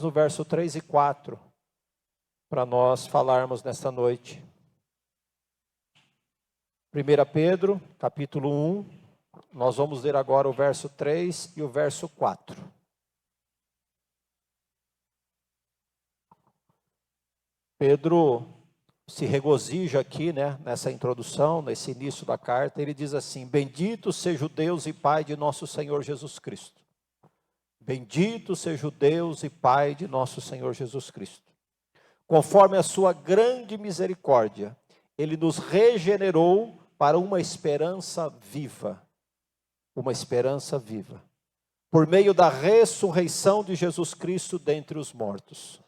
no verso 3 e 4, para nós falarmos nesta noite. 1 Pedro, capítulo 1, nós vamos ler agora o verso 3 e o verso 4. Pedro se regozija aqui, nessa introdução, nesse início da carta. Ele diz assim: bendito seja o Deus e Pai de nosso Senhor Jesus Cristo. Bendito seja o Deus e Pai de nosso Senhor Jesus Cristo. Conforme a sua grande misericórdia, Ele nos regenerou para uma esperança viva. Uma esperança viva. Por meio da ressurreição de Jesus Cristo dentre os mortos.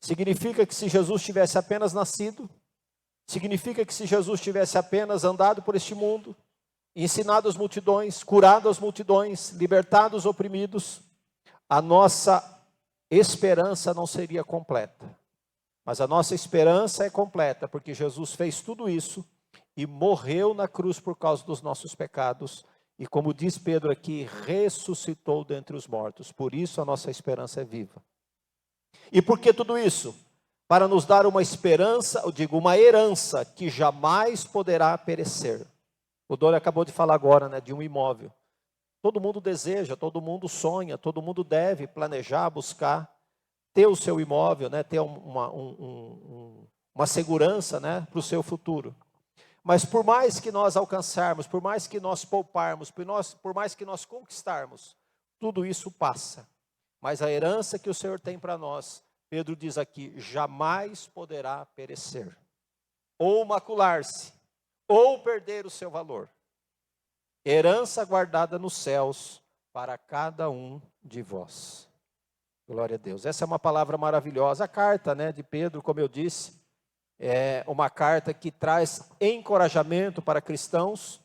Significa que se Jesus tivesse apenas nascido, significa que se Jesus tivesse apenas andado por este mundo, ensinado as multidões, curado as multidões, libertado os oprimidos, a nossa esperança não seria completa. Mas a nossa esperança é completa, porque Jesus fez tudo isso e morreu na cruz por causa dos nossos pecados. E como diz Pedro aqui, ressuscitou dentre os mortos. Por isso a nossa esperança é viva. E por que tudo isso? Para nos dar uma esperança, uma herança que jamais poderá perecer. O Dória acabou de falar agora, de um imóvel. Todo mundo deseja, todo mundo sonha, todo mundo deve planejar, buscar ter o seu imóvel, ter uma segurança, para o seu futuro. Mas por mais que nós alcançarmos, por mais que nós pouparmos, por mais que nós conquistarmos, tudo isso passa. Mas a herança que o Senhor tem para nós, Pedro diz aqui, jamais poderá perecer, ou macular-se, ou perder o seu valor. Herança guardada nos céus para cada um de vós. Glória a Deus. Essa é uma palavra maravilhosa. A carta, de Pedro, como eu disse, é uma carta que traz encorajamento para cristãos,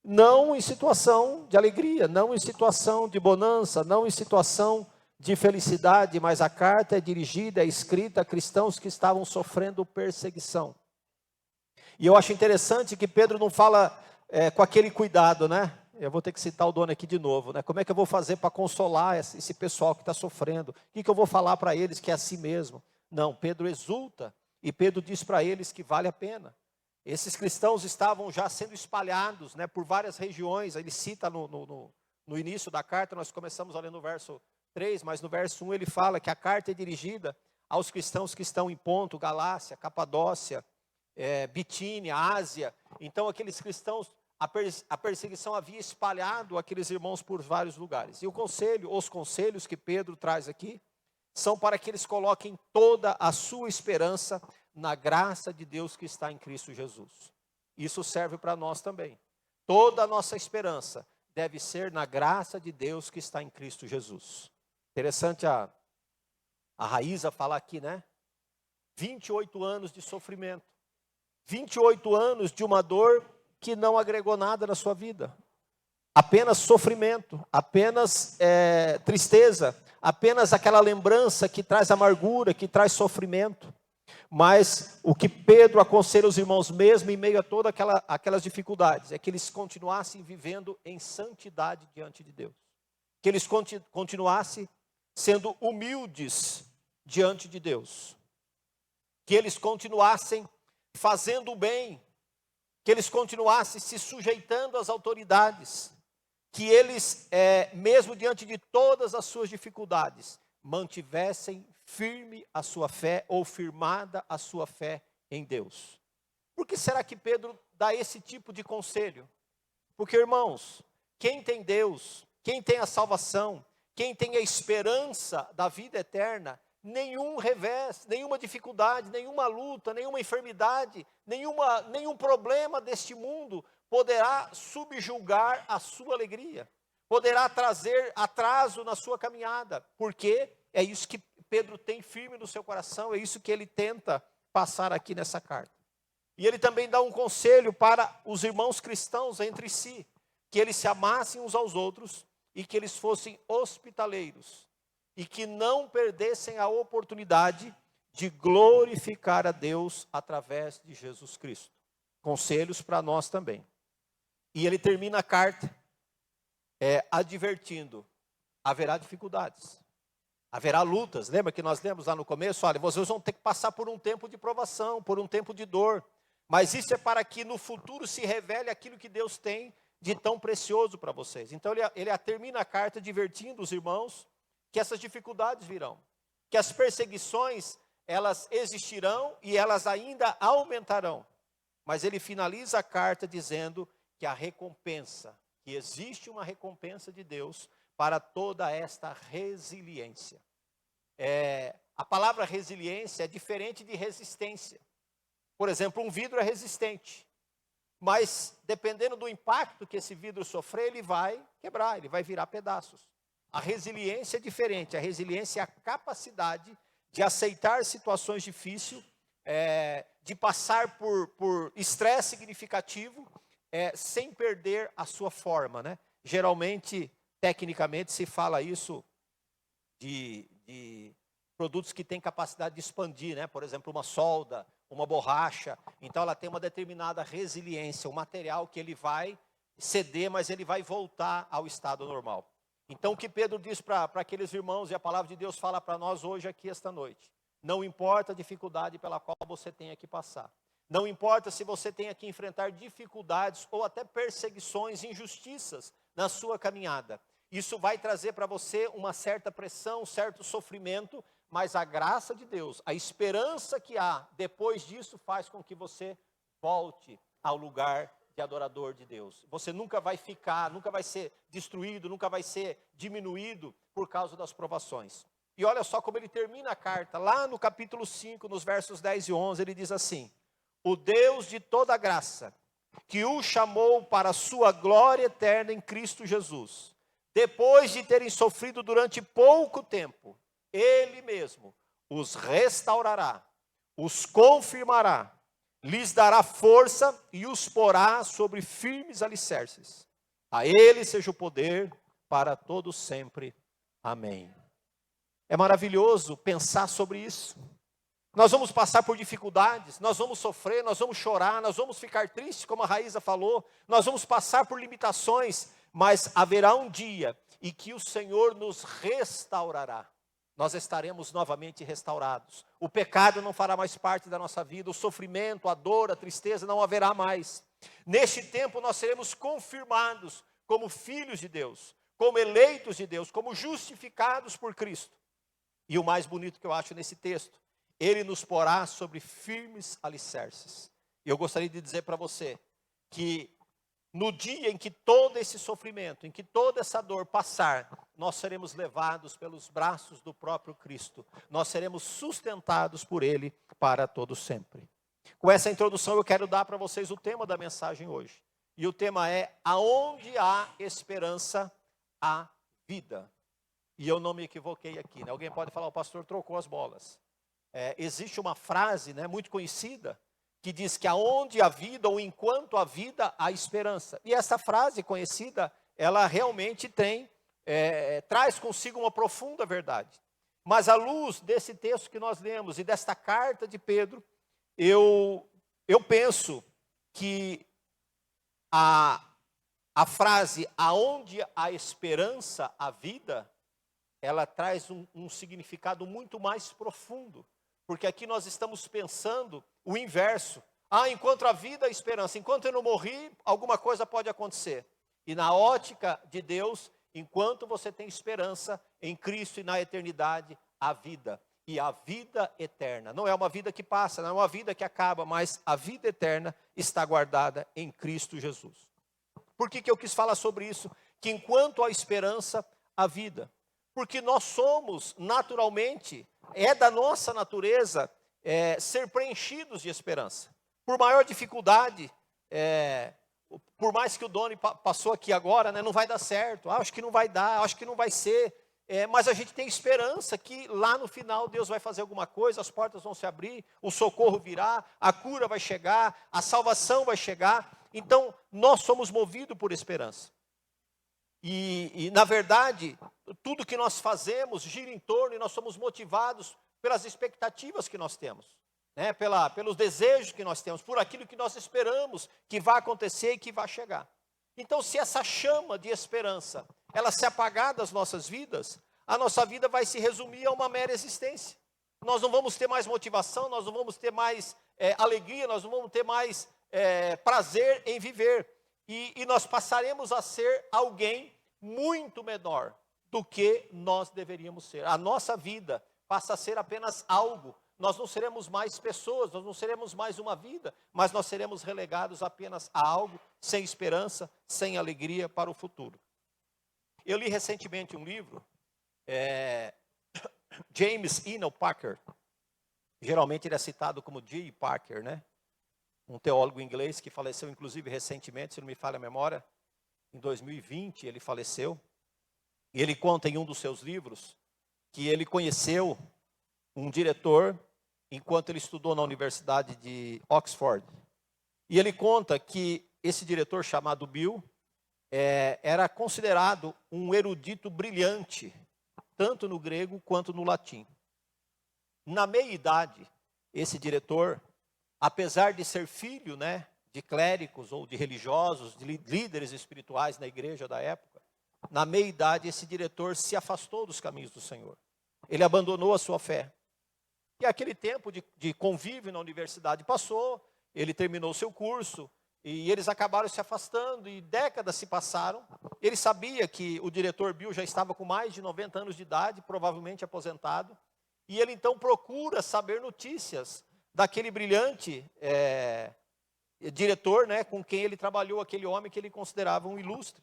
não em situação de alegria, não em situação de bonança, não em situação de felicidade, mas a carta é dirigida, é escrita a cristãos que estavam sofrendo perseguição. E eu acho interessante que Pedro não fala com aquele cuidado, Eu vou ter que citar o dono aqui de novo, Como é que eu vou fazer para consolar esse pessoal que está sofrendo? O que eu vou falar para eles que é assim mesmo? Não, Pedro exulta e Pedro diz para eles que vale a pena. Esses cristãos estavam já sendo espalhados, por várias regiões. Ele cita no início da carta, nós começamos a ler no verso 3, mas no verso 1 ele fala que a carta é dirigida aos cristãos que estão em Ponto, Galácia, Capadócia, Bitínia, Ásia. Então aqueles cristãos, a perseguição havia espalhado aqueles irmãos por vários lugares. E os conselhos que Pedro traz aqui, são para que eles coloquem toda a sua esperança na graça de Deus que está em Cristo Jesus. Isso serve para nós também. Toda a nossa esperança deve ser na graça de Deus que está em Cristo Jesus. Interessante a Raíza falar aqui, 28 anos de sofrimento. 28 anos de uma dor que não agregou nada na sua vida. Apenas sofrimento, apenas tristeza, apenas aquela lembrança que traz amargura, que traz sofrimento. Mas o que Pedro aconselha os irmãos, mesmo em meio a todas aquelas dificuldades, é que eles continuassem vivendo em santidade diante de Deus. Que eles continuassem sendo humildes diante de Deus. Que eles continuassem fazendo o bem. Que eles continuassem se sujeitando às autoridades. Que eles, mesmo diante de todas as suas dificuldades, mantivessem firme a sua fé, ou firmada a sua fé em Deus. Por que será que Pedro dá esse tipo de conselho? Porque, irmãos, quem tem Deus, quem tem a salvação, quem tem a esperança da vida eterna, nenhum revés, nenhuma dificuldade, nenhuma luta, nenhuma enfermidade, nenhum problema deste mundo poderá subjugar a sua alegria, poderá trazer atraso na sua caminhada, porque é isso que Pedro tem firme no seu coração, é isso que ele tenta passar aqui nessa carta. E ele também dá um conselho para os irmãos cristãos entre si, que eles se amassem uns aos outros e que eles fossem hospitaleiros, e que não perdessem a oportunidade de glorificar a Deus através de Jesus Cristo. Conselhos para nós também. E ele termina a carta advertindo, haverá dificuldades. Haverá lutas. Lembra que nós lemos lá no começo? Olha, vocês vão ter que passar por um tempo de provação, por um tempo de dor. Mas isso é para que no futuro se revele aquilo que Deus tem de tão precioso para vocês. Então ele termina a carta advertindo os irmãos que essas dificuldades virão, que as perseguições, elas existirão e elas ainda aumentarão. Mas ele finaliza a carta dizendo que a recompensa, que existe uma recompensa de Deus para toda esta resiliência. A palavra resiliência é diferente de resistência. Por exemplo, um vidro é resistente, mas dependendo do impacto que esse vidro sofrer, ele vai quebrar, ele vai virar pedaços. A resiliência é diferente. A resiliência é a capacidade de aceitar situações difíceis, de passar por estresse significativo, sem perder a sua forma, né? Geralmente, tecnicamente, se fala isso de produtos que têm capacidade de expandir, né? Por exemplo, uma solda, uma borracha. Então, ela tem uma determinada resiliência, um material que ele vai ceder, mas ele vai voltar ao estado normal. Então, o que Pedro diz para aqueles irmãos, e a palavra de Deus fala para nós hoje aqui esta noite: não importa a dificuldade pela qual você tenha que passar. Não importa se você tenha que enfrentar dificuldades ou até perseguições, injustiças na sua caminhada. Isso vai trazer para você uma certa pressão, um certo sofrimento, mas a graça de Deus, a esperança que há depois disso faz com que você volte ao lugar de adorador de Deus. Você nunca vai ficar, nunca vai ser destruído, nunca vai ser diminuído por causa das provações. E olha só como ele termina a carta, lá no capítulo 5, nos versos 10 e 11, ele diz assim: o Deus de toda graça, que o chamou para a sua glória eterna em Cristo Jesus, depois de terem sofrido durante pouco tempo, Ele mesmo os restaurará, os confirmará, lhes dará força e os porá sobre firmes alicerces. A Ele seja o poder para todos sempre. Amém. É maravilhoso pensar sobre isso. Nós vamos passar por dificuldades, nós vamos sofrer, nós vamos chorar, nós vamos ficar tristes, como a Raíza falou, nós vamos passar por limitações, mas haverá um dia em que o Senhor nos restaurará. Nós estaremos novamente restaurados. O pecado não fará mais parte da nossa vida, o sofrimento, a dor, a tristeza não haverá mais. Neste tempo nós seremos confirmados como filhos de Deus, como eleitos de Deus, como justificados por Cristo. E o mais bonito que eu acho nesse texto: Ele nos porá sobre firmes alicerces. E eu gostaria de dizer para você que no dia em que todo esse sofrimento, em que toda essa dor passar, nós seremos levados pelos braços do próprio Cristo. Nós seremos sustentados por Ele para todo sempre. Com essa introdução eu quero dar para vocês o tema da mensagem hoje. E o tema é: aonde há esperança, há vida. E eu não me equivoquei aqui, né? Alguém pode falar: o pastor trocou as bolas. Existe uma frase, né, muito conhecida, que diz que aonde há vida ou enquanto há vida, há esperança. E essa frase conhecida, ela realmente traz consigo uma profunda verdade. Mas à luz desse texto que nós lemos e desta carta de Pedro, eu penso que a frase aonde há esperança, há vida, ela traz um significado muito mais profundo. Porque aqui nós estamos pensando o inverso. Enquanto a vida, a esperança. Enquanto eu não morri, alguma coisa pode acontecer. E na ótica de Deus, enquanto você tem esperança em Cristo e na eternidade, a vida. E a vida eterna. Não é uma vida que passa, não é uma vida que acaba, mas a vida eterna está guardada em Cristo Jesus. Por que eu quis falar sobre isso? Que enquanto há esperança, há vida. Porque nós somos naturalmente, é da nossa natureza ser preenchidos de esperança. Por maior dificuldade, por mais que o Doni passou aqui agora, né, não vai dar certo, acho que não vai dar, acho que não vai ser, mas a gente tem esperança que lá no final Deus vai fazer alguma coisa, as portas vão se abrir, o socorro virá, a cura vai chegar, a salvação vai chegar. Então nós somos movidos por esperança. E na verdade, tudo que nós fazemos gira em torno, e nós somos motivados pelas expectativas que nós temos, né? Pelos desejos que nós temos, por aquilo que nós esperamos que vai acontecer e que vai chegar. Então, se essa chama de esperança, ela se apagar das nossas vidas, a nossa vida vai se resumir a uma mera existência. Nós não vamos ter mais motivação, nós não vamos ter mais alegria, nós não vamos ter mais prazer em viver. E nós passaremos a ser alguém muito menor do que nós deveríamos ser. A nossa vida passa a ser apenas algo. Nós não seremos mais pessoas, nós não seremos mais uma vida, mas nós seremos relegados apenas a algo sem esperança, sem alegria para o futuro. Eu li recentemente um livro, James Enoch Parker, geralmente ele é citado como J. Parker, né? Um teólogo inglês que faleceu inclusive recentemente, se não me falha a memória, em 2020 ele faleceu. E ele conta em um dos seus livros que ele conheceu um diretor enquanto ele estudou na Universidade de Oxford. E ele conta que esse diretor chamado Bill era considerado um erudito brilhante, tanto no grego quanto no latim. Na meia-idade, esse diretor, apesar de ser filho, né, de clérigos ou de religiosos, de líderes espirituais na igreja da época, na meia-idade esse diretor se afastou dos caminhos do Senhor. Ele abandonou a sua fé. E aquele tempo de convívio na universidade passou, ele terminou o seu curso, e eles acabaram se afastando, e décadas se passaram. Ele sabia que o diretor Bill já estava com mais de 90 anos de idade, provavelmente aposentado, e ele então procura saber notícias daquele brilhante diretor, né, com quem ele trabalhou, aquele homem que ele considerava um ilustre.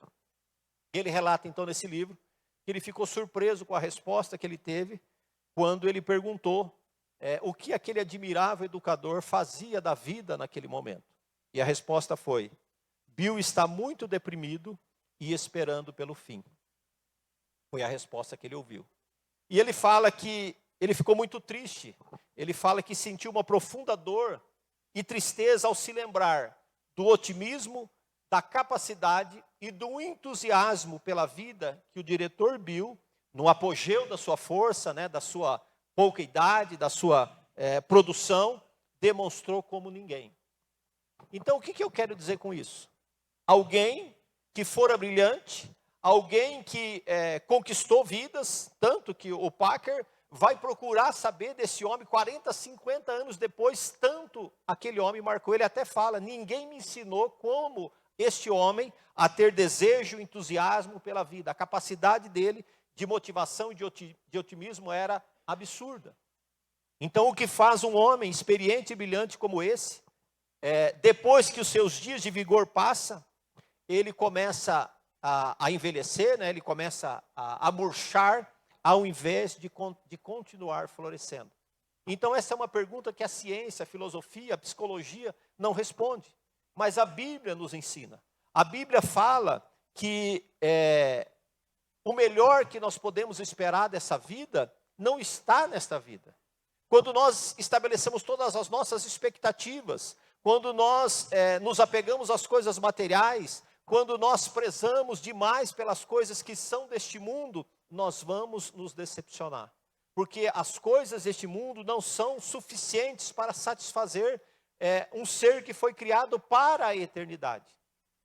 Ele relata então nesse livro que ele ficou surpreso com a resposta que ele teve quando ele perguntou o que aquele admirável educador fazia da vida naquele momento. E a resposta foi: Bill está muito deprimido e esperando pelo fim. Foi a resposta que ele ouviu. E ele fala que ele ficou muito triste. Ele fala que sentiu uma profunda dor e tristeza ao se lembrar do otimismo, da capacidade e do entusiasmo pela vida que o diretor Bill, no apogeu da sua força, né, da sua pouca idade, da sua produção, demonstrou como ninguém. Então, o que eu quero dizer com isso? Alguém que fora brilhante, alguém que conquistou vidas, tanto que o Parker vai procurar saber desse homem 40, 50 anos depois, tanto aquele homem marcou. Ele até fala: ninguém me ensinou como este homem a ter desejo, entusiasmo pela vida. A capacidade dele de motivação e de otimismo era absurda. Então, o que faz um homem experiente e brilhante como esse, depois que os seus dias de vigor passam, ele começa a envelhecer, né? Ele começa a murchar, ao invés de continuar florescendo. Então, essa é uma pergunta que a ciência, a filosofia, a psicologia não responde. Mas a Bíblia nos ensina. A Bíblia fala que o melhor que nós podemos esperar dessa vida não está nesta vida. Quando nós estabelecemos todas as nossas expectativas, quando nós nos apegamos às coisas materiais, quando nós prezamos demais pelas coisas que são deste mundo, nós vamos nos decepcionar. Porque as coisas deste mundo não são suficientes para satisfazer um ser que foi criado para a eternidade.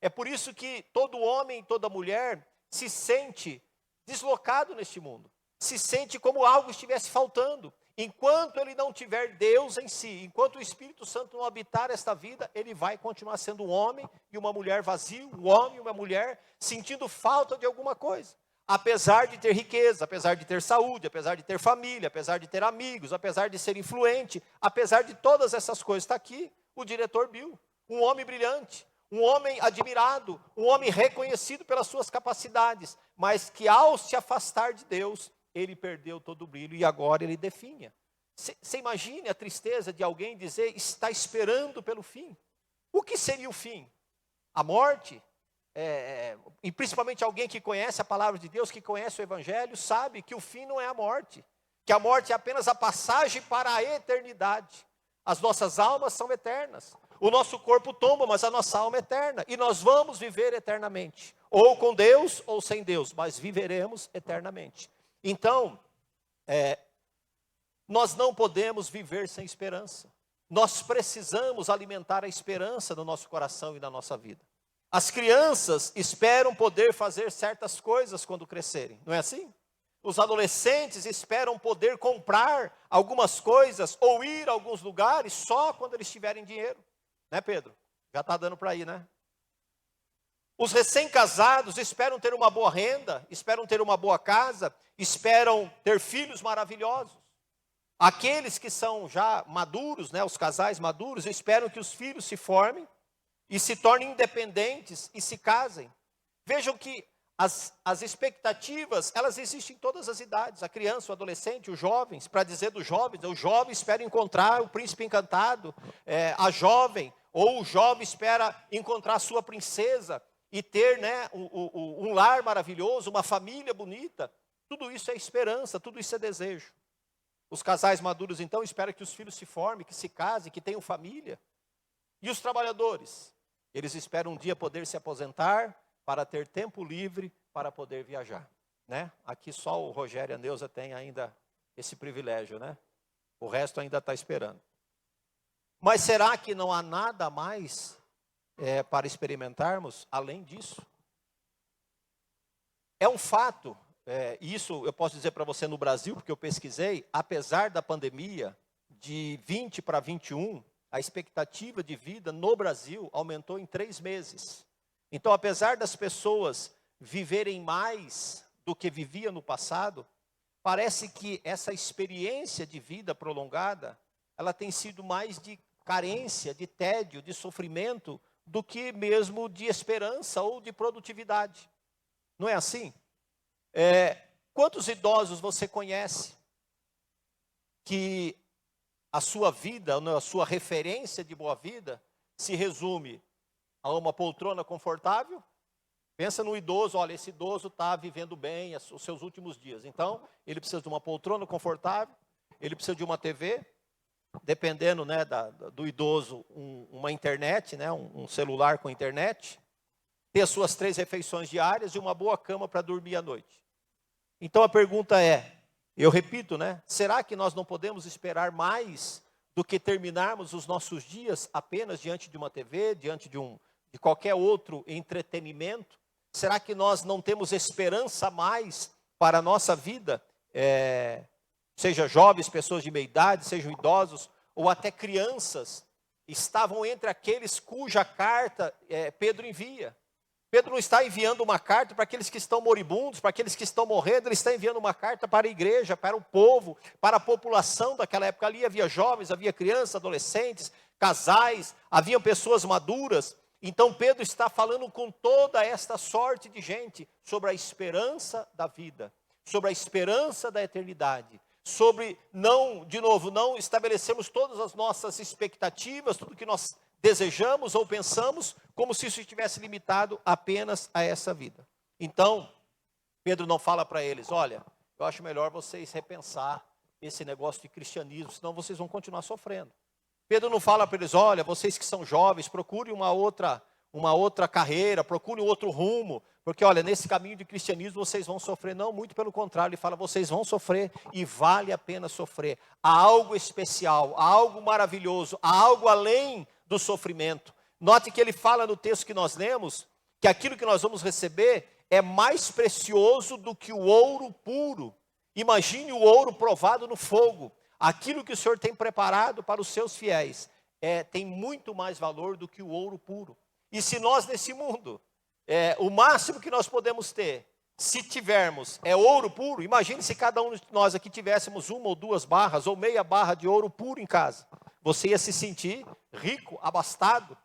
É por isso que todo homem e toda mulher se sente deslocado neste mundo. Se sente como algo estivesse faltando. Enquanto ele não tiver Deus em si, enquanto o Espírito Santo não habitar esta vida, ele vai continuar sendo um homem e uma mulher vazio, um homem e uma mulher sentindo falta de alguma coisa. Apesar de ter riqueza, apesar de ter saúde, apesar de ter família, apesar de ter amigos, apesar de ser influente, apesar de todas essas coisas, está aqui o diretor Bill, um homem brilhante, um homem admirado, um homem reconhecido pelas suas capacidades, mas que ao se afastar de Deus, ele perdeu todo o brilho e agora ele definha. Você imagine a tristeza de alguém dizer, está esperando pelo fim. O que seria o fim? A morte? E principalmente alguém que conhece a palavra de Deus, que conhece o Evangelho, sabe que o fim não é a morte. Que a morte é apenas a passagem para a eternidade. As nossas almas são eternas. O nosso corpo tomba, mas a nossa alma é eterna. E nós vamos viver eternamente. Ou com Deus ou sem Deus, mas viveremos eternamente. Então, nós não podemos viver sem esperança. Nós precisamos alimentar a esperança no nosso coração e na nossa vida. As crianças esperam poder fazer certas coisas quando crescerem, não é assim? os adolescentes esperam poder comprar algumas coisas ou ir a alguns lugares só quando eles tiverem dinheiro. Né, Pedro? Já está dando para ir, né? Os recém-casados esperam ter uma boa renda, esperam ter uma boa casa, esperam ter filhos maravilhosos. Aqueles que são já maduros, né, os casais maduros, esperam que os filhos se formem e se tornem independentes e se casem. Vejam que as expectativas, elas existem em todas as idades. A criança, o adolescente, os jovens, para dizer dos jovens, o jovem espera encontrar o príncipe encantado, a jovem, ou o jovem espera encontrar a sua princesa e ter, né, um lar maravilhoso, uma família bonita. Tudo isso é esperança, tudo isso é desejo. Os casais maduros, então, esperam que os filhos se formem, que se casem, que tenham família. E os trabalhadores? Eles esperam um dia poder se aposentar para ter tempo livre para poder viajar. Né? Aqui só o Rogério e a Neuza têm ainda esse privilégio, né? O resto ainda está esperando. Mas será que não há nada mais para experimentarmos além disso? É um fato. Isso eu posso dizer para você no Brasil, porque eu pesquisei, apesar da pandemia, de 20 para 21, a expectativa de vida no Brasil aumentou em 3 meses. Então, apesar das pessoas viverem mais do que viviam no passado, parece que essa experiência de vida prolongada, ela tem sido mais de carência, de tédio, de sofrimento, do que mesmo de esperança ou de produtividade. Não é assim? Quantos idosos você conhece que a sua vida, a sua referência de boa vida, se resume a uma poltrona confortável? Pensa no idoso, olha, esse idoso está vivendo bem os seus últimos dias. Então, ele precisa de uma poltrona confortável, ele precisa de uma TV, dependendo, né, do idoso, uma internet, né, um celular com internet, ter as suas 3 refeições diárias e uma boa cama para dormir à noite. Então a pergunta eu repito, né? Será que nós não podemos esperar mais do que terminarmos os nossos dias apenas diante de uma TV, diante de qualquer outro entretenimento? Será que nós não temos esperança mais para a nossa vida? Seja jovens, pessoas de meia idade, sejam idosos, ou até crianças, estavam entre aqueles cuja carta Pedro envia. Pedro não está enviando uma carta para aqueles que estão moribundos, para aqueles que estão morrendo, ele está enviando uma carta para a igreja, para o povo, para a população daquela época. Ali havia jovens, havia crianças, adolescentes, casais, haviam pessoas maduras. Então Pedro está falando com toda esta sorte de gente sobre a esperança da vida, sobre a esperança da eternidade, sobre não estabelecemos todas as nossas expectativas, tudo que nós desejamos ou pensamos, como se isso estivesse limitado apenas a essa vida. Então, Pedro não fala para eles, olha, eu acho melhor vocês repensar esse negócio de cristianismo, senão vocês vão continuar sofrendo. Pedro não fala para eles, olha, vocês que são jovens, procurem uma outra carreira, procurem outro rumo, porque olha, nesse caminho de cristianismo vocês vão sofrer. Não, muito pelo contrário, ele fala, vocês vão sofrer e vale a pena sofrer. Há algo especial, há algo maravilhoso, há algo além do sofrimento. Note que ele fala no texto que nós lemos, que aquilo que nós vamos receber é mais precioso do que o ouro puro. Imagine o ouro provado no fogo. Aquilo que o Senhor tem preparado para os seus fiéis tem muito mais valor do que o ouro puro. E se nós nesse mundo, o máximo que nós podemos ter, se tivermos, ouro puro, imagine se cada um de nós aqui tivéssemos 1 ou 2 barras, ou meia barra de ouro puro em casa. Você ia se sentir rico, abastado.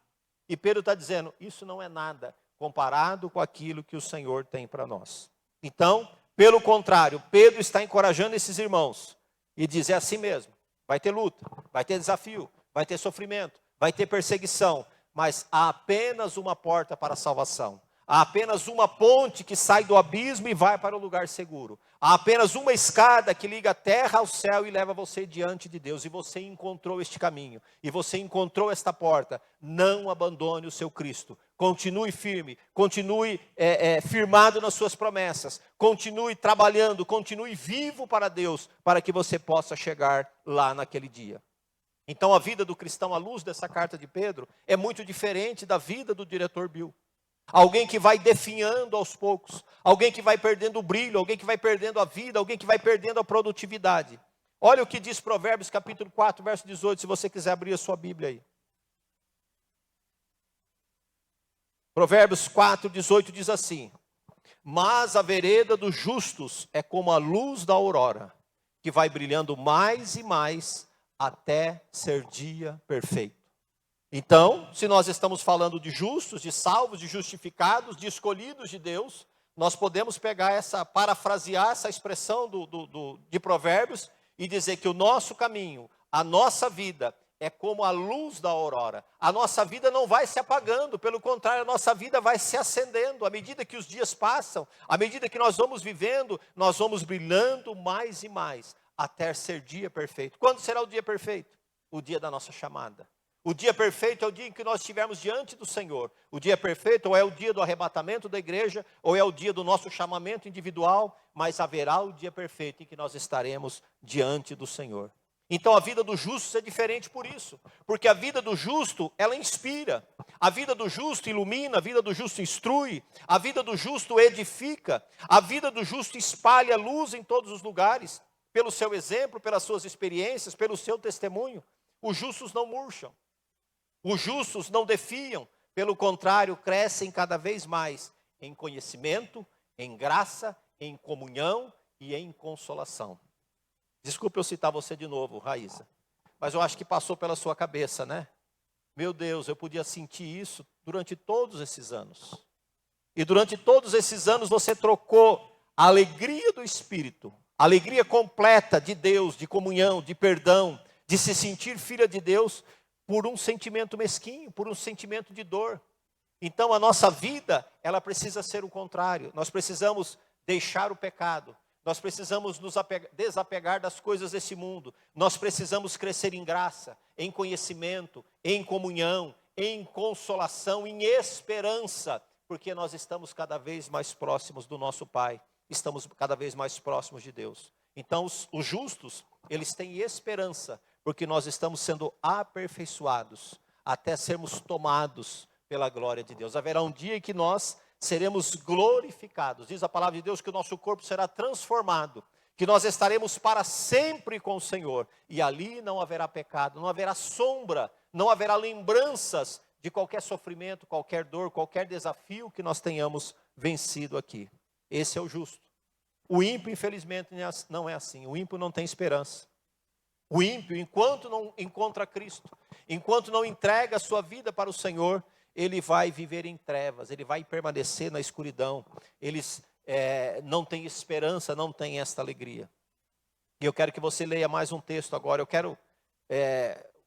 E Pedro está dizendo, isso não é nada comparado com aquilo que o Senhor tem para nós. Então, pelo contrário, Pedro está encorajando esses irmãos e diz, assim mesmo, vai ter luta, vai ter desafio, vai ter sofrimento, vai ter perseguição, mas há apenas uma porta para a salvação. Há apenas uma ponte que sai do abismo e vai para o lugar seguro. Há apenas uma escada que liga a terra ao céu e leva você diante de Deus. E você encontrou este caminho. E você encontrou esta porta. Não abandone o seu Cristo. Continue firme. Continue firmado nas suas promessas. Continue trabalhando. Continue vivo para Deus. Para que você possa chegar lá naquele dia. Então a vida do cristão à luz dessa carta de Pedro é muito diferente da vida do diretor Bill. alguém que vai definhando aos poucos, alguém que vai perdendo o brilho, alguém que vai perdendo a vida, alguém que vai perdendo a produtividade. Olha o que diz Provérbios capítulo 4, verso 18, se você quiser abrir a sua Bíblia aí. Provérbios 4, 18 diz assim: mas a vereda dos justos é como a luz da aurora, que vai brilhando mais e mais até ser dia perfeito. Então, se nós estamos falando de justos, de salvos, de justificados, de escolhidos de Deus, nós podemos pegar parafrasear essa expressão de Provérbios e dizer que o nosso caminho, a nossa vida, é como a luz da aurora. A nossa vida não vai se apagando, pelo contrário, a nossa vida vai se acendendo. À medida que os dias passam, à medida que nós vamos vivendo, nós vamos brilhando mais e mais, até ser dia perfeito. Quando será o dia perfeito? O dia da nossa chamada. O dia perfeito é o dia em que nós estivermos diante do Senhor. O dia perfeito ou é o dia do arrebatamento da igreja, ou é o dia do nosso chamamento individual, mas haverá o dia perfeito em que nós estaremos diante do Senhor. Então a vida do justo é diferente por isso, porque a vida do justo, ela inspira, a vida do justo ilumina, a vida do justo instrui, a vida do justo edifica, a vida do justo espalha luz em todos os lugares, pelo seu exemplo, pelas suas experiências, pelo seu testemunho. Os justos não murcham, os justos não defiam, pelo contrário, crescem cada vez mais em conhecimento, em graça, em comunhão e em consolação. Desculpe eu citar você de novo, Raíssa, mas eu acho que passou pela sua cabeça, né? Meu Deus, eu podia sentir isso durante todos esses anos. E durante todos esses anos você trocou a alegria do Espírito, a alegria completa de Deus, de comunhão, de perdão, de se sentir filha de Deus, por um sentimento mesquinho, por um sentimento de dor. Então a nossa vida, ela precisa ser o contrário. Nós precisamos deixar o pecado. Nós precisamos nos desapegar das coisas desse mundo. Nós precisamos crescer em graça, em conhecimento, em comunhão, em consolação, em esperança, porque nós estamos cada vez mais próximos do nosso Pai. Estamos cada vez mais próximos de Deus. Então os justos, eles têm esperança, porque nós estamos sendo aperfeiçoados até sermos tomados pela glória de Deus. Haverá um dia em que nós seremos glorificados. Diz a palavra de Deus que o nosso corpo será transformado, que nós estaremos para sempre com o Senhor. E ali não haverá pecado, não haverá sombra, não haverá lembranças de qualquer sofrimento, qualquer dor, qualquer desafio que nós tenhamos vencido aqui. Esse é o justo. O ímpio, infelizmente, não é assim. O ímpio não tem esperança. O ímpio, enquanto não encontra Cristo, enquanto não entrega a sua vida para o Senhor, ele vai viver em trevas, ele vai permanecer na escuridão. Eles não têm esperança, não têm esta alegria. E eu quero que você leia mais um texto agora. Eu quero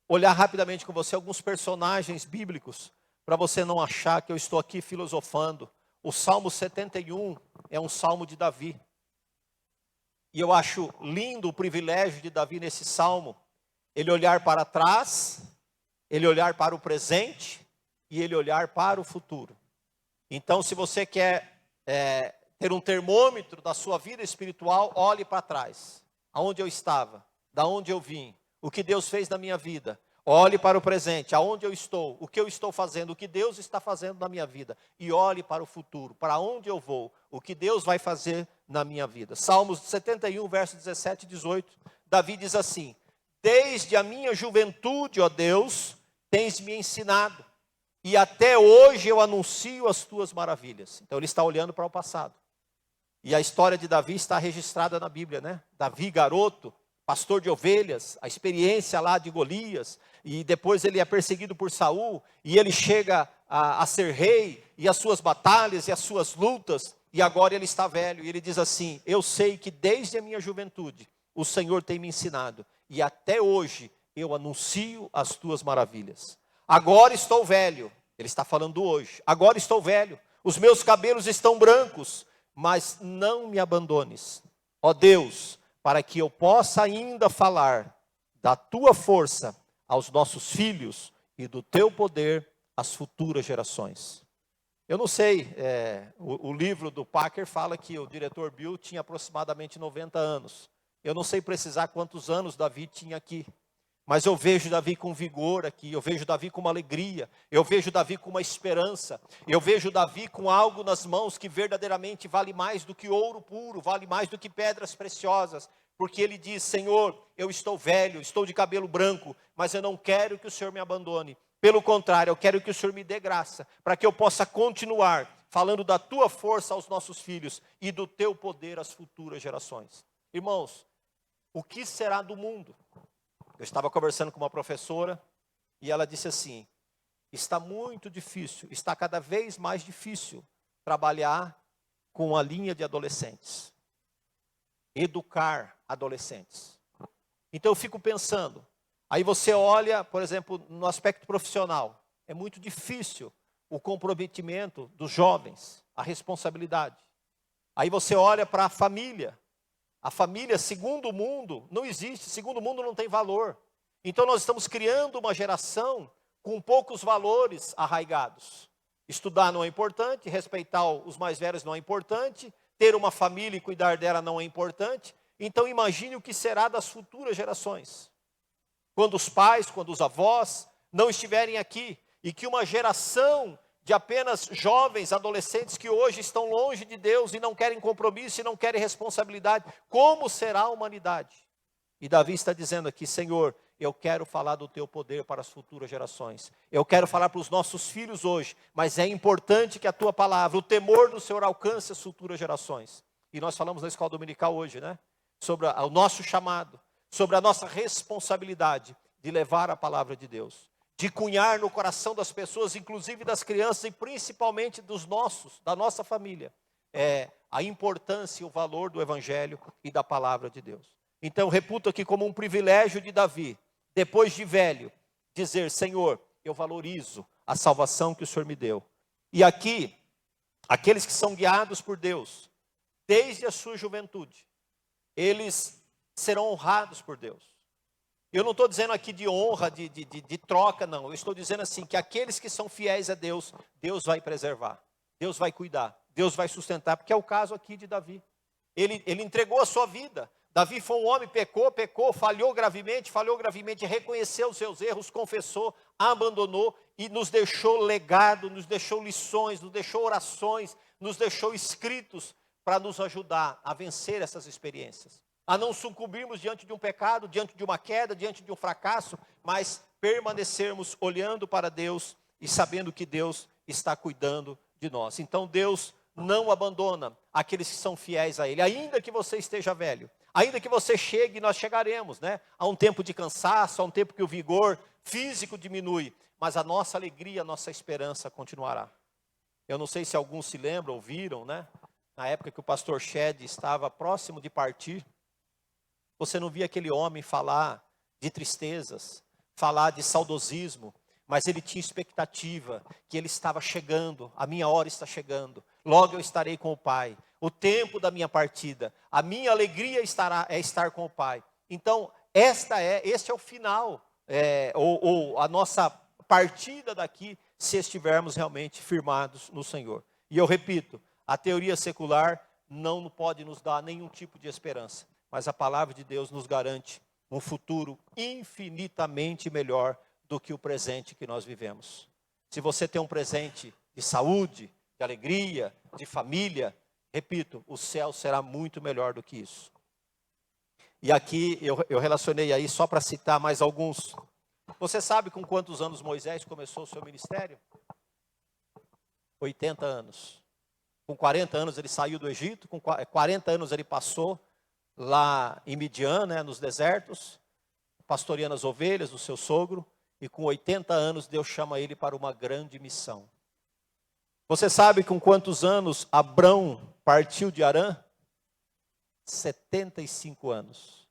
olhar rapidamente com você alguns personagens bíblicos, para você não achar que eu estou aqui filosofando. O Salmo 71 é um salmo de Davi. E eu acho lindo o privilégio de Davi nesse salmo, ele olhar para trás, ele olhar para o presente e ele olhar para o futuro. Então, se você quer ter um termômetro da sua vida espiritual, olhe para trás. Aonde eu estava, da onde eu vim, o que Deus fez na minha vida. Olhe para o presente, aonde eu estou, o que eu estou fazendo, o que Deus está fazendo na minha vida. E olhe para o futuro, para onde eu vou, o que Deus vai fazer na minha vida. Salmos 71, versos 17 e 18, Davi diz assim: desde a minha juventude, ó Deus, tens me ensinado, e até hoje eu anuncio as tuas maravilhas. Então ele está olhando para o passado. E a história de Davi está registrada na Bíblia, né? Davi, garoto, pastor de ovelhas, a experiência lá de Golias, e depois ele é perseguido por Saul, e ele chega a ser rei, e as suas batalhas, e as suas lutas, e agora ele está velho, e ele diz assim: eu sei que desde a minha juventude, o Senhor tem me ensinado, e até hoje eu anuncio as tuas maravilhas. Agora estou velho, ele está falando hoje, agora estou velho, os meus cabelos estão brancos, mas não me abandones, ó Deus, para que eu possa ainda falar da tua força aos nossos filhos e do teu poder às futuras gerações. Eu não sei, o livro do Packer fala que o diretor Bill tinha aproximadamente 90 anos. Eu não sei precisar quantos anos Davi tinha aqui, Mas eu vejo Davi com vigor aqui, eu vejo Davi com uma alegria, eu vejo Davi com uma esperança, eu vejo Davi com algo nas mãos que verdadeiramente vale mais do que ouro puro, vale mais do que pedras preciosas, porque ele diz: Senhor, eu estou velho, estou de cabelo branco, mas eu não quero que o Senhor me abandone, pelo contrário, eu quero que o Senhor me dê graça, para que eu possa continuar falando da tua força aos nossos filhos e do teu poder às futuras gerações. Irmãos, o que será do mundo? Eu estava conversando com uma professora e ela disse assim: está muito difícil, está cada vez mais difícil trabalhar com a linha de adolescentes, educar adolescentes. Então eu fico pensando, aí você olha, por exemplo, no aspecto profissional, é muito difícil o comprometimento dos jovens, a responsabilidade. Aí você olha para a família, segundo o mundo, não existe, segundo o mundo não tem valor. Então nós estamos criando uma geração com poucos valores arraigados. Estudar não é importante, respeitar os mais velhos não é importante, ter uma família e cuidar dela não é importante. Então imagine o que será das futuras gerações. Quando os pais, quando os avós não estiverem aqui, e que uma geração de apenas jovens, adolescentes que hoje estão longe de Deus e não querem compromisso e não querem responsabilidade, como será a humanidade? E Davi está dizendo aqui: Senhor, eu quero falar do teu poder para as futuras gerações, eu quero falar para os nossos filhos hoje, mas é importante que a tua palavra, o temor do Senhor alcance as futuras gerações. E nós falamos na escola dominical hoje, né? Sobre o nosso chamado, sobre a nossa responsabilidade de levar a palavra de Deus, de cunhar no coração das pessoas, inclusive das crianças e principalmente da nossa família, a importância e o valor do evangelho e da palavra de Deus. Então eu reputo aqui como um privilégio de Davi, depois de velho, dizer: Senhor, eu valorizo a salvação que o Senhor me deu. E aqui, aqueles que são guiados por Deus, desde a sua juventude, eles serão honrados por Deus. Eu não estou dizendo aqui de honra, de troca, não. Eu estou dizendo assim, que aqueles que são fiéis a Deus, Deus vai preservar, Deus vai cuidar, Deus vai sustentar, porque é o caso aqui de Davi. Ele entregou a sua vida. Davi foi um homem, pecou, falhou gravemente, reconheceu os seus erros, confessou, abandonou e nos deixou legado, nos deixou lições, nos deixou orações, nos deixou escritos para nos ajudar a vencer essas experiências, a não sucumbirmos diante de um pecado, diante de uma queda, diante de um fracasso, mas permanecermos olhando para Deus e sabendo que Deus está cuidando de nós. Então Deus não abandona aqueles que são fiéis a Ele, ainda que você esteja velho, ainda que você chegue, nós chegaremos, né? A um tempo de cansaço, a um tempo que o vigor físico diminui, mas a nossa alegria, a nossa esperança continuará. Eu não sei se alguns se lembram, ouviram, né? Na época que o pastor Shed estava próximo de partir, você não via aquele homem falar de tristezas, falar de saudosismo, mas ele tinha expectativa que ele estava chegando, a minha hora está chegando, logo eu estarei com o Pai, o tempo da minha partida, a minha alegria é estar com o Pai. Então, este é o final, ou a nossa partida daqui, se estivermos realmente firmados no Senhor. E eu repito, a teoria secular não pode nos dar nenhum tipo de esperança, mas a palavra de Deus nos garante um futuro infinitamente melhor do que o presente que nós vivemos. Se você tem um presente de saúde, de alegria, de família, repito, o céu será muito melhor do que isso. E aqui eu relacionei aí só para citar mais alguns. Você sabe com quantos anos Moisés começou o seu ministério? 80 anos. Com 40 anos ele saiu do Egito, com 40 anos ele passou lá em Midian, né, nos desertos, pastoreando as ovelhas do seu sogro, e com 80 anos Deus chama ele para uma grande missão. Você sabe com quantos anos Abrão partiu de Harã? 75 anos.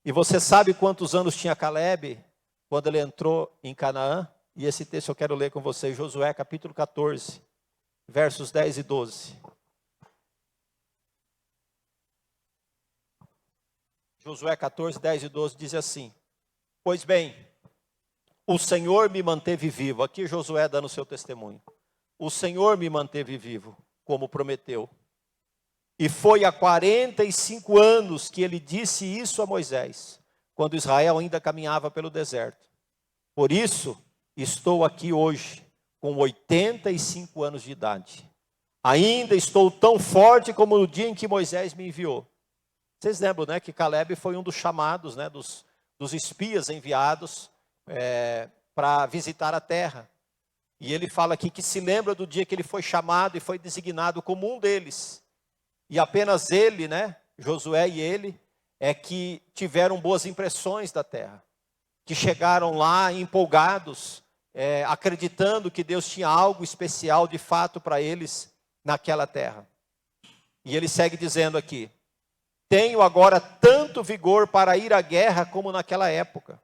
E você sabe quantos anos tinha Calebe quando ele entrou em Canaã? E esse texto eu quero ler com vocês, Josué capítulo 14, versos 10 e 12. Josué 14, 10 e 12 diz assim: pois bem, o Senhor me manteve vivo. Aqui Josué dando o seu testemunho. O Senhor me manteve vivo, como prometeu. E foi há 45 anos que ele disse isso a Moisés. quando Israel ainda caminhava pelo deserto. Por isso, estou aqui hoje, com 85 anos de idade. Ainda estou tão forte como no dia em que Moisés me enviou. Vocês lembram, né, que Caleb foi um dos chamados, né, dos espias enviados para visitar a terra. E ele fala aqui que se lembra do dia que ele foi chamado e foi designado como um deles. E apenas ele, né, Josué e ele, é que tiveram boas impressões da terra. Que chegaram lá empolgados, acreditando que Deus tinha algo especial de fato para eles naquela terra. E ele segue dizendo aqui: tenho agora tanto vigor para ir à guerra como naquela época.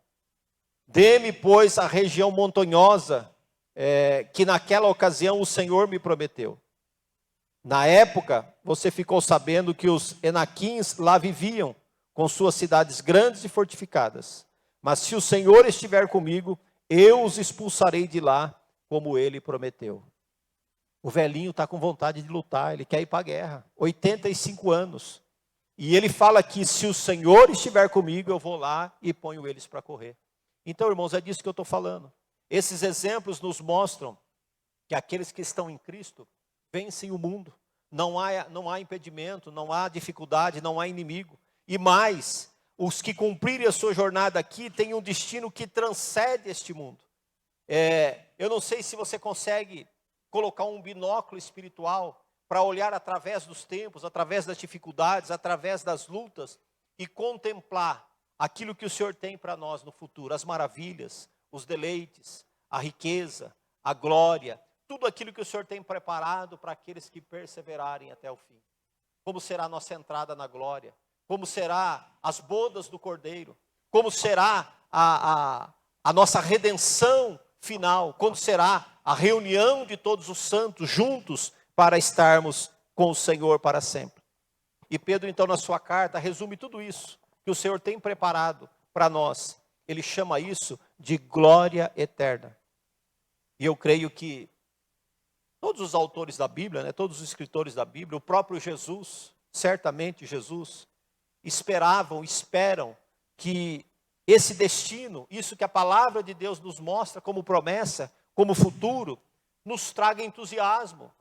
Dê-me, pois, a região montanhosa que naquela ocasião o Senhor me prometeu. Na época, você ficou sabendo que os Enaquins lá viviam, com suas cidades grandes e fortificadas. Mas se o Senhor estiver comigo, eu os expulsarei de lá, como ele prometeu. O velhinho está com vontade de lutar, ele quer ir para a guerra, 85 anos. E ele fala que se o Senhor estiver comigo, eu vou lá e ponho eles para correr. Então, irmãos, é disso que eu estou falando. Esses exemplos nos mostram que aqueles que estão em Cristo vencem o mundo. Não há impedimento, não há dificuldade, não há inimigo. E mais, os que cumprirem a sua jornada aqui têm um destino que transcende este mundo. Eu não sei se você consegue colocar um binóculo espiritual para olhar através dos tempos, através das dificuldades, através das lutas e contemplar aquilo que o Senhor tem para nós no futuro, as maravilhas, os deleites, a riqueza, a glória, tudo aquilo que o Senhor tem preparado para aqueles que perseverarem até o fim. Como será a nossa entrada na glória? Como será as bodas do Cordeiro? Como será a nossa redenção final? Quando será a reunião de todos os santos juntos para estarmos com o Senhor para sempre? E Pedro, então, na sua carta, resume tudo isso que o Senhor tem preparado para nós. Ele chama isso de glória eterna. E eu creio que todos os autores da Bíblia, todos os escritores da Bíblia, o próprio Jesus, certamente Jesus, esperam que esse destino, isso que a palavra de Deus nos mostra como promessa, como futuro, nos traga entusiasmo,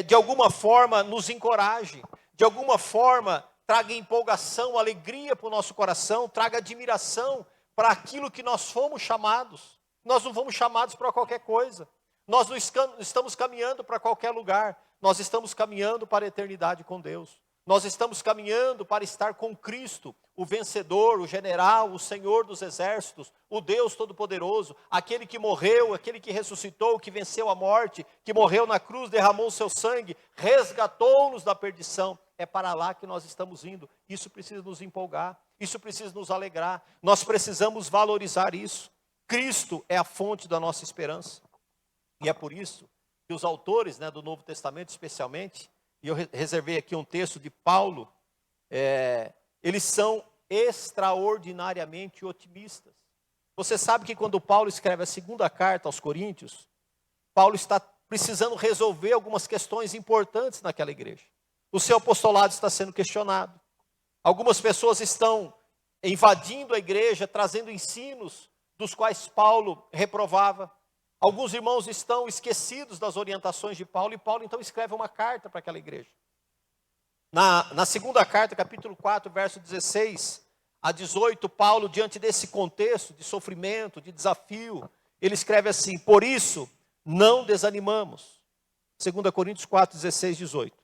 de alguma forma nos encoraje, de alguma forma traga empolgação, alegria para o nosso coração, traga admiração para aquilo que nós fomos chamados. Nós não fomos chamados para qualquer coisa, nós não estamos caminhando para qualquer lugar, nós estamos caminhando para a eternidade com Deus. Nós estamos caminhando para estar com Cristo, o vencedor, o general, o Senhor dos exércitos, o Deus Todo-Poderoso, aquele que morreu, aquele que ressuscitou, que venceu a morte, que morreu na cruz, derramou o seu sangue, resgatou-nos da perdição. É para lá que nós estamos indo. Isso precisa nos empolgar, isso precisa nos alegrar. Nós precisamos valorizar isso. Cristo é a fonte da nossa esperança. E é por isso que os autores do Novo Testamento, especialmente, e eu reservei aqui um texto de Paulo, eles são extraordinariamente otimistas. Você sabe que quando Paulo escreve a segunda carta aos Coríntios, Paulo está precisando resolver algumas questões importantes naquela igreja. O seu apostolado está sendo questionado. Algumas pessoas estão invadindo a igreja, trazendo ensinos dos quais Paulo reprovava. Alguns irmãos estão esquecidos das orientações de Paulo, e Paulo então escreve uma carta para aquela igreja. Na segunda carta, capítulo 4, verso 16 a 18, Paulo, diante desse contexto de sofrimento, de desafio, ele escreve assim: por isso, não desanimamos. 2 Coríntios 4, 16, 18.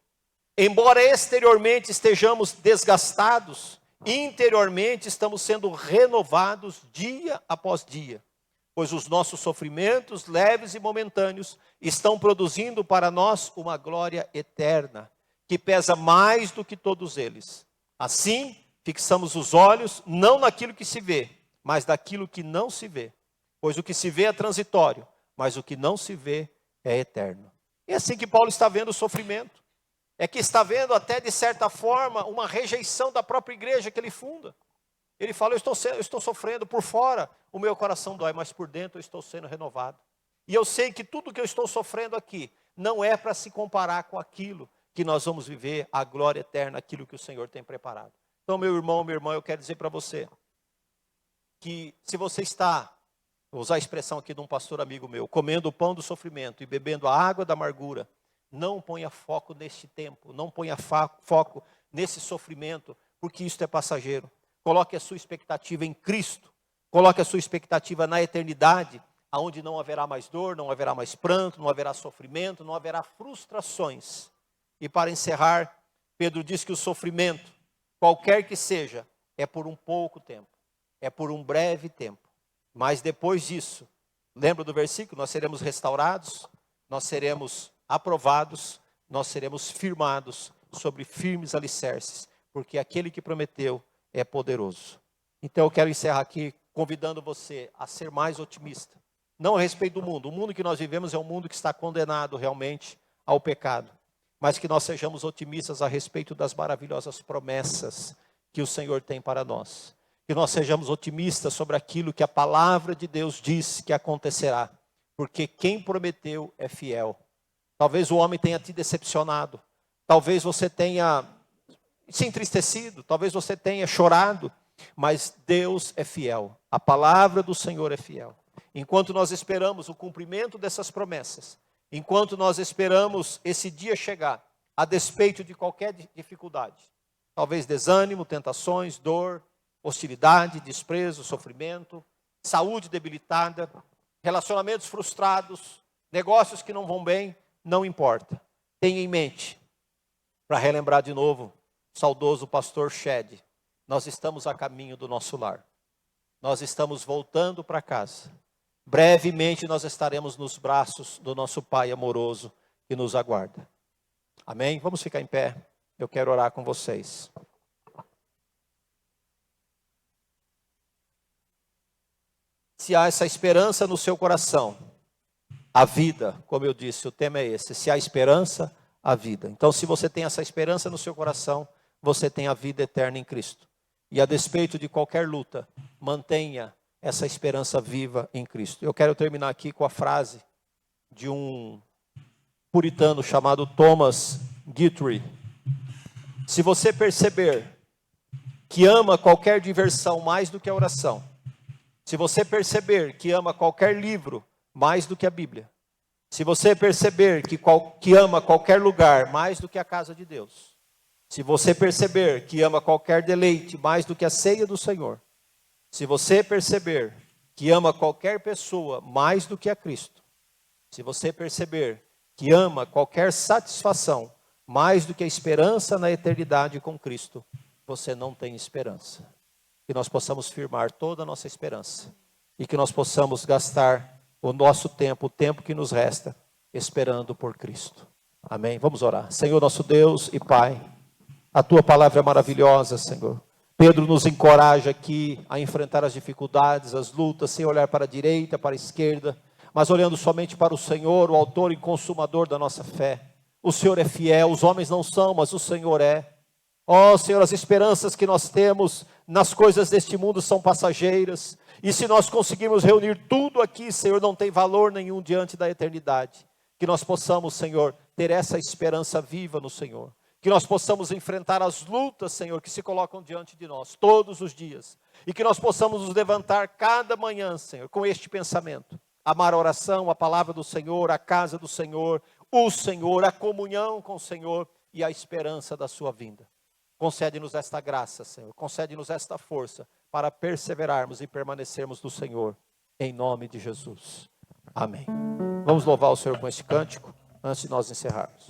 Embora exteriormente estejamos desgastados, interiormente estamos sendo renovados dia após dia. Pois os nossos sofrimentos, leves e momentâneos, estão produzindo para nós uma glória eterna, que pesa mais do que todos eles. Assim, fixamos os olhos não naquilo que se vê, mas naquilo que não se vê. Pois o que se vê é transitório, mas o que não se vê é eterno. É assim que Paulo está vendo o sofrimento. É que está vendo até, de certa forma, uma rejeição da própria igreja que ele funda. Ele fala: eu estou sofrendo por fora, o meu coração dói, mas por dentro eu estou sendo renovado. E eu sei que tudo que eu estou sofrendo aqui não é para se comparar com aquilo que nós vamos viver, a glória eterna, aquilo que o Senhor tem preparado. Então, meu irmão, minha irmã, eu quero dizer para você que se você está, vou usar a expressão aqui de um pastor amigo meu, comendo o pão do sofrimento e bebendo a água da amargura, não ponha foco neste tempo, não ponha foco nesse sofrimento, porque isto é passageiro. Coloque a sua expectativa em Cristo, coloque a sua expectativa na eternidade, aonde não haverá mais dor, não haverá mais pranto, não haverá sofrimento, não haverá frustrações. E para encerrar, Pedro diz que o sofrimento, qualquer que seja, é por um pouco tempo, é por um breve tempo. Mas depois disso, lembra do versículo? Nós seremos restaurados, nós seremos aprovados, nós seremos firmados sobre firmes alicerces, porque aquele que prometeu é poderoso. Então eu quero encerrar aqui convidando você a ser mais otimista. Não a respeito do mundo. O mundo que nós vivemos é um mundo que está condenado realmente ao pecado. Mas que nós sejamos otimistas a respeito das maravilhosas promessas que o Senhor tem para nós. Que nós sejamos otimistas sobre aquilo que a palavra de Deus diz que acontecerá. Porque quem prometeu é fiel. Talvez o homem tenha te decepcionado. Talvez você tenha se entristecido. Talvez você tenha chorado. Mas Deus é fiel. A palavra do Senhor é fiel. Enquanto nós esperamos o cumprimento dessas promessas, enquanto nós esperamos esse dia chegar, a despeito de qualquer dificuldade, talvez desânimo, tentações, dor, hostilidade, desprezo, sofrimento, saúde debilitada, relacionamentos frustrados, negócios que não vão bem, não importa. Tenha em mente, para relembrar de novo, o saudoso pastor Shed, nós estamos a caminho do nosso lar. Nós estamos voltando para casa. Brevemente nós estaremos nos braços do nosso Pai amoroso que nos aguarda. Amém? Vamos ficar em pé. Eu quero orar com vocês. Se há essa esperança no seu coração, a vida, como eu disse, o tema é esse. Se há esperança, a vida. Então, se você tem essa esperança no seu coração, você tem a vida eterna em Cristo. E a despeito de qualquer luta, mantenha essa esperança viva em Cristo. Eu quero terminar aqui com a frase de um puritano chamado Thomas Guthrie. Se você perceber que ama qualquer diversão mais do que a oração, se você perceber que ama qualquer livro mais do que a Bíblia, se você perceber que ama qualquer lugar mais do que a casa de Deus, se você perceber que ama qualquer deleite mais do que a ceia do Senhor, se você perceber que ama qualquer pessoa mais do que a Cristo, se você perceber que ama qualquer satisfação mais do que a esperança na eternidade com Cristo, você não tem esperança. Que nós possamos firmar toda a nossa esperança e que nós possamos gastar o nosso tempo, o tempo que nos resta, esperando por Cristo. Amém? Vamos orar. Senhor nosso Deus e Pai, a Tua palavra é maravilhosa, Senhor. Pedro nos encoraja aqui a enfrentar as dificuldades, as lutas, sem olhar para a direita, para a esquerda, mas olhando somente para o Senhor, o autor e consumador da nossa fé. O Senhor é fiel, os homens não são, mas o Senhor é. Ó Senhor, as esperanças que nós temos nas coisas deste mundo são passageiras, e se nós conseguirmos reunir tudo aqui, Senhor, não tem valor nenhum diante da eternidade. Que nós possamos, Senhor, ter essa esperança viva no Senhor. Que nós possamos enfrentar as lutas, Senhor, que se colocam diante de nós, todos os dias. E que nós possamos nos levantar cada manhã, Senhor, com este pensamento. Amar a oração, a palavra do Senhor, a casa do Senhor, o Senhor, a comunhão com o Senhor e a esperança da sua vinda. Concede-nos esta graça, Senhor. Concede-nos esta força para perseverarmos e permanecermos no Senhor. Em nome de Jesus. Amém. Vamos louvar o Senhor com este cântico, antes de nós encerrarmos.